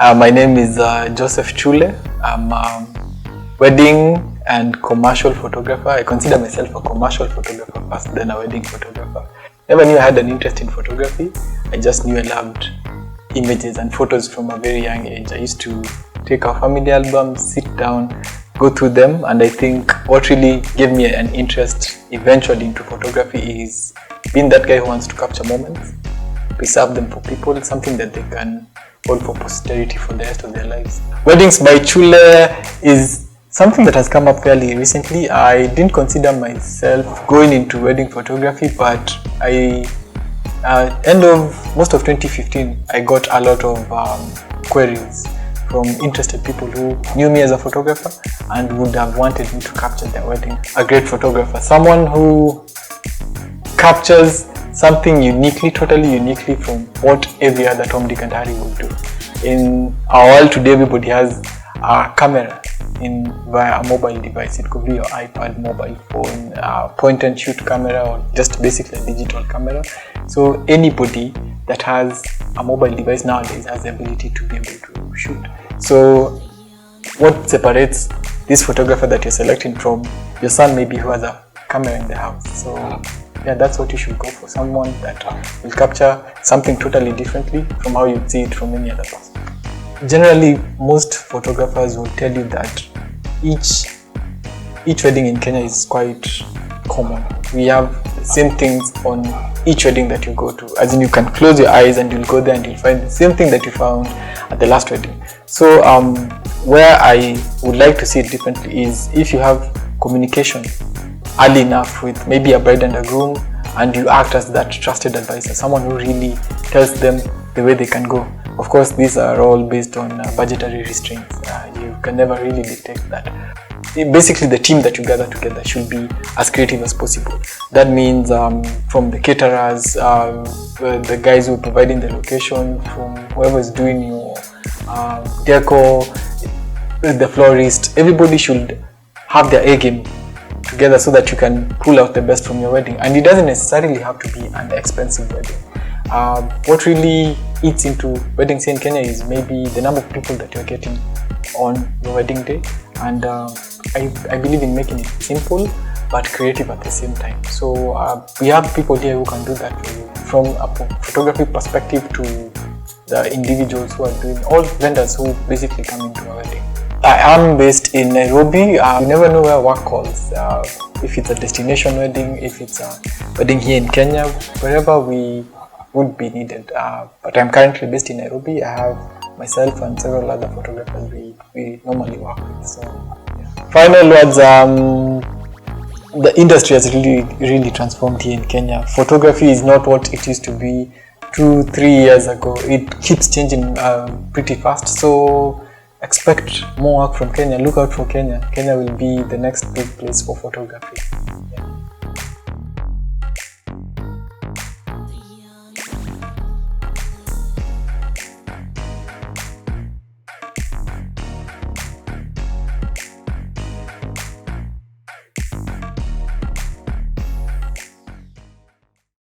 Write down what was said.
My name is Joseph Kyule. I'm a wedding and commercial photographer. I consider myself a commercial photographer first, then a wedding photographer. Never knew I had an interest in photography. I just knew I loved images and photos from a very young age. I used to take our family albums, sit down, go through them, and I think what really gave me an interest eventually into photography is being that guy who wants to capture moments, preserve them for people, something that they can hold for posterity for the rest of their lives. Weddings by Kyule is something that has come up fairly recently. I didn't consider myself going into wedding photography, but end of most of 2015, I got a lot of queries from interested people who knew me as a photographer and would have wanted me to capture their wedding. A great photographer, someone who captures something uniquely, totally uniquely from what every other Tom, Dick and Harry would do. In our world today, everybody has a camera via a mobile device. It could be your iPad, mobile phone, point and shoot camera, or just basically a digital camera. So anybody that has a mobile device nowadays has the ability to be able to shoot. So what separates this photographer that you're selecting from your son maybe who has a camera in the house? So yeah, that's what you should go for, someone that will capture something totally differently from how you'd see it from any other person. Generally, most photographers will tell you that each wedding in Kenya is quite common. We have the same things on each wedding that you go to. As in, you can close your eyes and you'll go there and you'll find the same thing that you found at the last wedding. So where I would like to see it differently is if you have communication early enough with maybe a bride and a groom, and you act as that trusted advisor, someone who really tells them the way they can go. Of course, these are all based on budgetary restraints. You can never really dictate that. Basically, the team that you gather together should be as creative as possible. That means from the caterers, the guys who are providing the location, from whoever is doing your decor, the florist, everybody should have their A game together so that you can pull out the best from your wedding. And it doesn't necessarily have to be an expensive wedding. What really eats into weddings in Kenya is maybe the number of people that you're getting on your wedding day. And I believe in making it simple but creative at the same time. So we have people here who can do that for you, from a photography perspective to the individuals who are doing, all vendors who basically come into a wedding. I am based in Nairobi. You never know where work calls. If it's a destination wedding, if it's a wedding here in Kenya, wherever we would be needed. But I'm currently based in Nairobi. I have myself and several other photographers we normally work with. So, yeah. Final words, the industry has really transformed here in Kenya. Photography is not what it used to be 2-3 years ago. It keeps changing pretty fast. So expect more work from Kenya. Look out for Kenya. Kenya will be the next big place for photography.